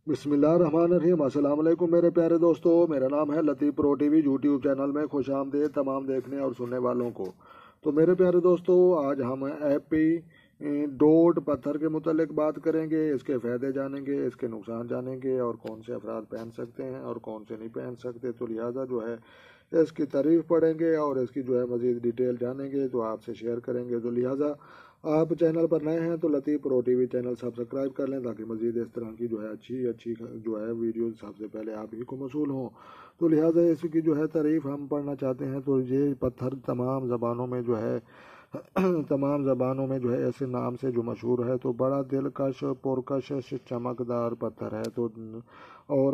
بسم اللہ الرحمن الرحیم۔ السلام علیکم میرے پیارے دوستو، میرا نام ہے لطیف پرو ٹی وی یوٹیوب چینل میں خوش آمدید تمام دیکھنے اور سننے والوں کو۔ تو میرے پیارے دوستو، آج ہم ایپی ڈوٹ پتھر کے متعلق بات کریں گے، اس کے فائدے جانیں گے، اس کے نقصان جانیں گے اور کون سے افراد پہن سکتے ہیں اور کون سے نہیں پہن سکتے۔ تو لہٰذا جو ہے اس کی تعریف پڑھیں گے اور اس کی جو ہے مزید ڈیٹیل جانیں گے تو آپ سے شیئر کریں گے۔ تو لہٰذا آپ چینل پر نئے ہیں تو لطیف پرو ٹی وی چینل سبسکرائب کر لیں تاکہ مزید اس طرح کی جو ہے اچھی جو ہے ویڈیوز سب سے پہلے آپ ہی کو موصول ہوں۔ تو لہٰذا اس کی جو ہے تعریف ہم پڑھنا چاہتے ہیں۔ تو یہ پتھر تمام زبانوں میں جو ہے ایسے نام سے جو مشہور ہے، تو بڑا دلکش پرکش چمکدار پتھر ہے تو اور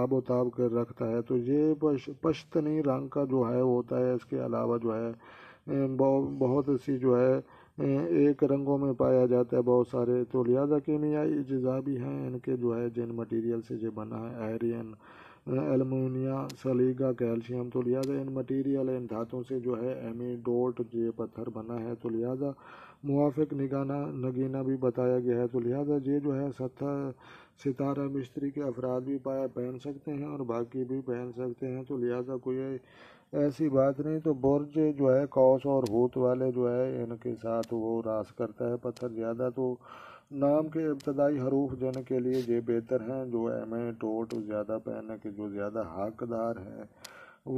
آب و تاب کر رکھتا ہے۔ تو یہ پشتنی رنگ کا جو ہے ہوتا ہے۔ اس کے علاوہ جو ہے بہت سی جو ہے ایک رنگوں میں پایا جاتا ہے بہت سارے۔ تو لہٰذا کیمیائی اجزاء بھی ہیں ان کے جو ہے جن مٹیریل سے یہ بنا ہے، آئرن، ایلومینیا، سلیگا، کیلشیم۔ تو لہٰذا ان مٹیریل ان دھاتوں سے جو ہے ایمی ڈوٹ یہ پتھر بنا ہے۔ تو لہٰذا موافق نگینہ بھی بتایا گیا ہے۔ تو لہٰذا یہ جو ہے ستارہ مستری کے افراد بھی پہن سکتے ہیں اور باقی بھی پہن سکتے ہیں۔ تو لہٰذا کوئی ایسی بات نہیں۔ تو برج جو ہے قوس اور ہوت والے جو ہے ان کے ساتھ وہ راس کرتا ہے پتھر زیادہ۔ تو نام کے ابتدائی حروف جن کے لیے یہ بہتر ہیں، جو ایم ڈوٹ زیادہ پہننے کے جو زیادہ حقدار ہیں،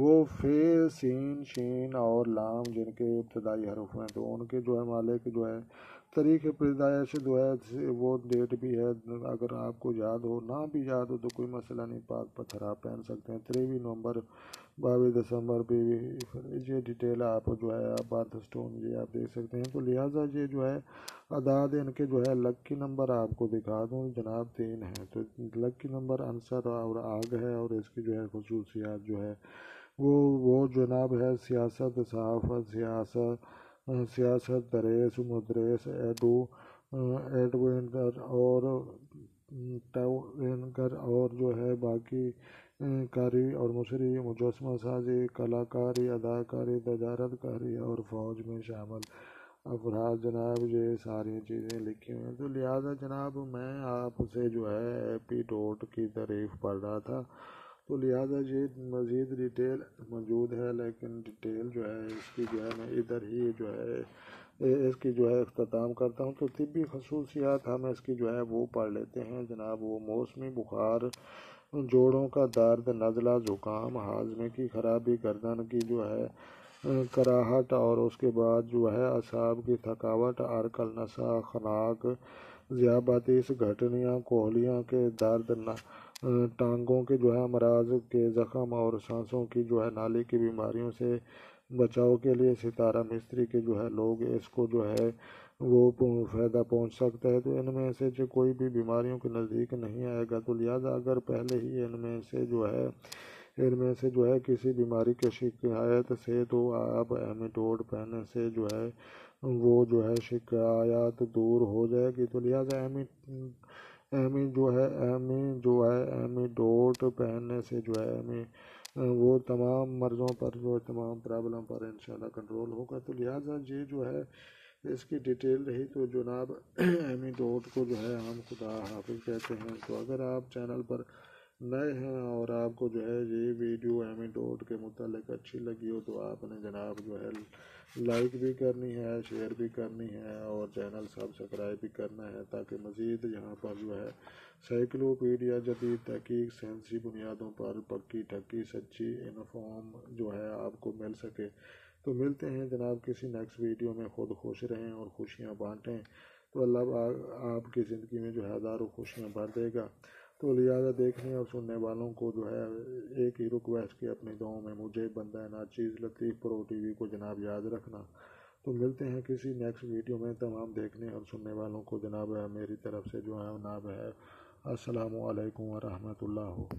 وہ فے، سین، شین اور لام جن کے ابتدائی حروف ہیں۔ تو ان کے جو ہے مالک جو ہے تاریخ پیدائش جو ہے وہ ڈیٹ بھی ہے، اگر آپ کو یاد ہو، نہ بھی یاد ہو تو کوئی مسئلہ نہیں، پاک پتھر آپ پہن سکتے ہیں۔ 23 نومبر، 22 دسمبر، یہ ڈیٹیل آپ جو ہے برتھ اسٹون یہ آپ دیکھ سکتے ہیں۔ تو لہٰذا یہ جو ہے اعداد ان کے جو ہے لکی نمبر آپ کو دکھا دوں جناب 3 ہے۔ تو لکی نمبر عنصر اور آگ ہے اور اس کی جو ہے خصوصیات جو ہے وہ جناب ہے سیاست، صحافت، سیاست، دریس، مدرس، ایڈوینٹر اور ٹاؤنگر اور جو ہے باقی کاری اور مصری، مجسمہ سازی، کلاکاری، اداکاری، تجارت کاری اور فوج میں شامل افراد جناب یہ ساری چیزیں لکھی ہوئی ہیں۔ تو لہٰذا جناب میں آپ سے جو ہے ایپی ڈوٹ کی تعریف پڑھ رہا تھا۔ تو لہٰذا یہ مزید ڈیٹیل موجود ہے، لیکن ڈیٹیل جو ہے اس کی جو ہے میں ادھر ہی جو ہے اس کی جو ہے اختتام کرتا ہوں۔ تو طبی خصوصیات ہم اس کی جو ہے وہ پڑھ لیتے ہیں جناب۔ وہ موسمی بخار، جوڑوں کا درد، نزلہ، زکام، ہاضمے کی خرابی، گردن کی جو ہے کراہٹ اور اس کے بعد جو ہے اعصاب کی تھکاوٹ، عرق نسا، خناق، ذیابیطس، گھٹنیاں، کوہلیاں کے درد، ٹانگوں کے جو ہے امراض کے زخم اور سانسوں کی جو ہے نالی کی بیماریوں سے بچاؤ کے لیے ستارہ مستری کے جو ہے لوگ اس کو جو ہے وہ فائدہ پہنچ سکتا ہے۔ تو ان میں سے جو کوئی بھی بیماریوں کے نزدیک نہیں آئے گا۔ تو لہٰذا اگر پہلے ہی ان میں سے جو ہے کسی بیماری کی شکایت سے تو آپ ایمی ڈوٹ پہننے سے جو ہے وہ جو ہے شکایات دور ہو جائے گی۔ تو لہٰذا ایمی ڈوٹ پہننے سے جو ہے وہ تمام مرضوں پر جو تمام پرابلم پر انشاءاللہ کنٹرول ہوگا۔ تو لہٰذا یہ جو ہے اس کی ڈیٹیل رہی۔ تو جناب ایمی ڈوٹ کو جو ہے ہم خدا حافظ کہتے ہیں۔ تو اگر آپ چینل پر نئے ہیں اور آپ کو جو ہے یہ ویڈیو ایمی ڈوٹ کے متعلق اچھی لگی ہو تو آپ نے جناب جو ہے لائک بھی کرنی ہے، شیئر بھی کرنی ہے اور چینل سبسکرائب بھی کرنا ہے تاکہ مزید یہاں پر جو ہے سائیکلوپیڈیا جدید تحقیق سائنسی بنیادوں پر پکی ٹھکی سچی انفارم جو ہے آپ کو مل سکے۔ تو ملتے ہیں جناب کسی نیکسٹ ویڈیو میں۔ خود خوش رہیں اور خوشیاں بانٹیں تو اللہ آپ کی زندگی میں جو ہے ہزاروں خوشیاں بھر دے گا۔ تو لہٰذا دیکھنے اور سننے والوں کو جو ہے ایک ہی ریکویسٹ کہ اپنی دعاؤں میں مجھے بندہ ناچیز لطیف پرو ٹی وی کو جناب یاد رکھنا۔ تو ملتے ہیں کسی نیکسٹ ویڈیو میں۔ تمام دیکھنے اور سننے والوں کو جناب میری طرف سے جو ہے جناب ہے السلام علیکم ورحمۃ اللہ۔